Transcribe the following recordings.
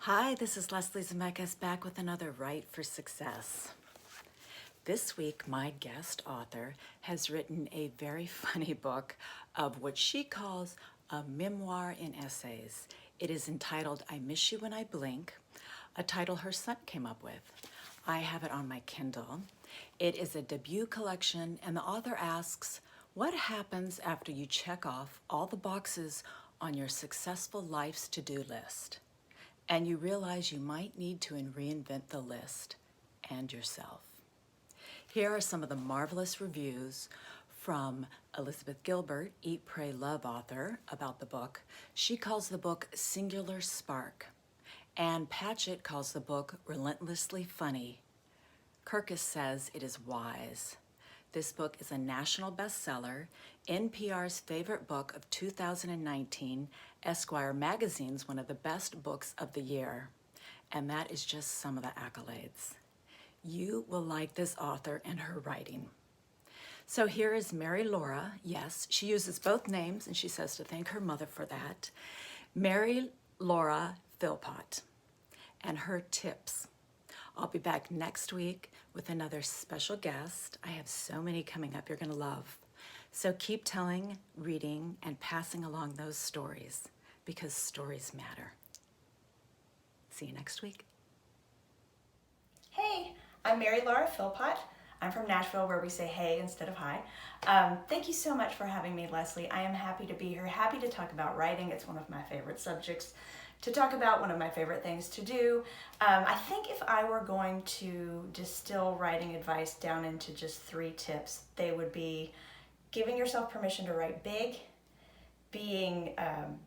Hi, this is Leslie Zemeckis back with another Write for Success. This week, my guest author has written a very funny book of what she calls a memoir in essays. It is entitled I Miss You When I Blink, a title her son came up with. I have it on my Kindle. It is a debut collection, and the author asks, what happens after you check off all the boxes on your successful life's to-do list? And you realize you might need to reinvent the list and yourself. Here are some of the marvelous reviews from Elizabeth Gilbert, Eat, Pray, Love author, about the book. She calls the book Singular Spark. Ann Patchett calls the book relentlessly funny. Kirkus says it is wise. This book is a national bestseller, NPR's favorite book of 2019, Esquire magazine's one of the best books of the year. And that is just some of the accolades. You will like this author and her writing. So here is Mary Laura. Yes, she uses both names, and she says to thank her mother for that. Mary Laura Philpott and her tips. I'll be back next week with another special guest. I have so many coming up you're going to love. So keep telling, reading, and passing along those stories, because stories matter. See you next week. Hey, I'm Mary Laura Philpott. I'm from Nashville, where we say hey instead of hi. Thank you so much for having me, Leslie. I am happy to be here, happy to talk about writing. It's one of my favorite subjects to talk about, one of my favorite things to do. I think if I were going to distill writing advice down into just 3 tips, they would be giving yourself permission to write big, being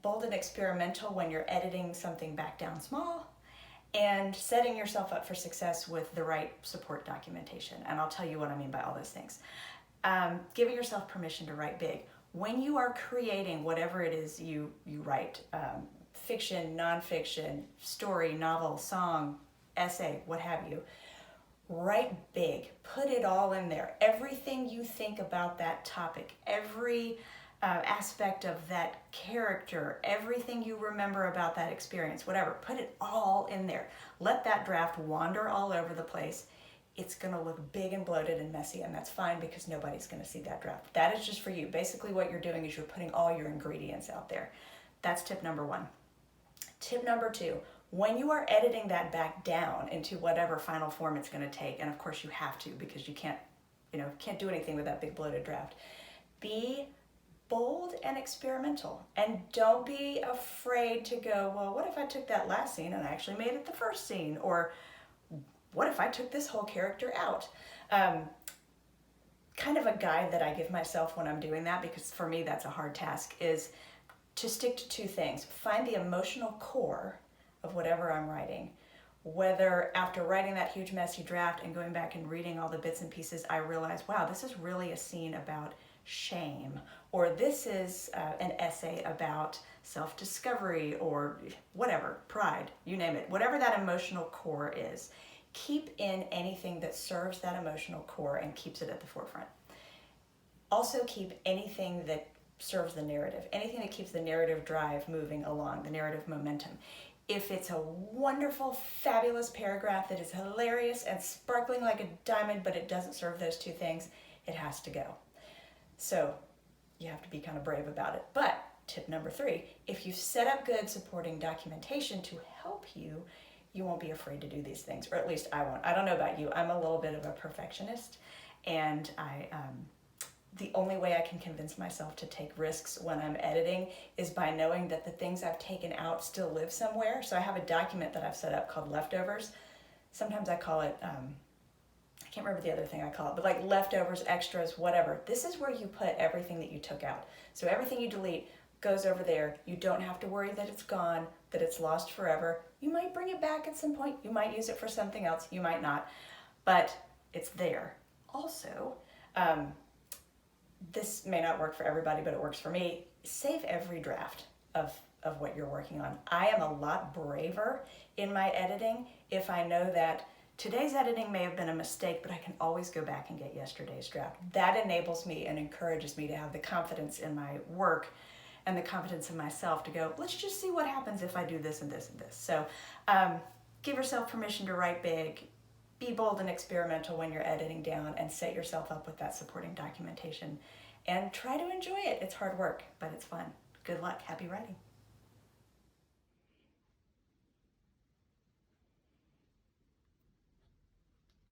bold and experimental when you're editing something back down small, and setting yourself up for success with the right support documentation. And I'll tell you what I mean by all those things. Giving yourself permission to write big. When you are creating whatever it is you write, fiction, nonfiction, story, novel, song, essay, what have you, write big. Put it all in there. Everything you think about that topic, every aspect of that character, everything you remember about that experience, whatever, put it all in there. Let that draft wander all over the place. It's going to look big and bloated and messy, and that's fine because nobody's going to see that draft. That is just for you. Basically what you're doing is you're putting all your ingredients out there. That's tip number 1. Tip number 2, when you are editing that back down into whatever final form it's going to take, and of course you have to because you can't do anything with that big bloated draft, be bold and experimental, and don't be afraid to go, well, what if I took that last scene and I actually made it the first scene? Or what if I took this whole character out? Kind of a guide that I give myself when I'm doing that, because for me that's a hard task, is to stick to 2 things. Find the emotional core of whatever I'm writing. Whether after writing that huge messy draft and going back and reading all the bits and pieces, I realize, wow, this is really a scene about shame, or this is an essay about self-discovery, or whatever, pride, you name it. Whatever that emotional core is, keep in anything that serves that emotional core and keeps it at the forefront. Also keep anything that serves the narrative, anything that keeps the narrative drive moving along, the narrative momentum. If it's a wonderful, fabulous paragraph that is hilarious and sparkling like a diamond, but it doesn't serve those 2 things, it has to go. So you have to be kind of brave about it. But tip number 3, if you set up good supporting documentation to help you, you won't be afraid to do these things, or at least I won't. I don't know about you. I'm a little bit of a perfectionist, and the only way I can convince myself to take risks when I'm editing is by knowing that the things I've taken out still live somewhere. So I have a document that I've set up called leftovers. Sometimes I call it, I can't remember the other thing I call it, but like leftovers, extras, whatever. This is where you put everything that you took out. So everything you delete goes over there. You don't have to worry that it's gone, that it's lost forever. You might bring it back at some point. You might use it for something else. You might not, but it's there. Also, this may not work for everybody, but it works for me. Save every draft of what you're working on. I am a lot braver in my editing if I know that today's editing may have been a mistake, but I can always go back and get yesterday's draft. That enables me and encourages me to have the confidence in my work and the confidence in myself to go, let's just see what happens if I do this and this and this. So give yourself permission to write big, be bold and experimental when you're editing down, and set yourself up with that supporting documentation. And try to enjoy it. It's hard work, but it's fun. Good luck. Happy writing.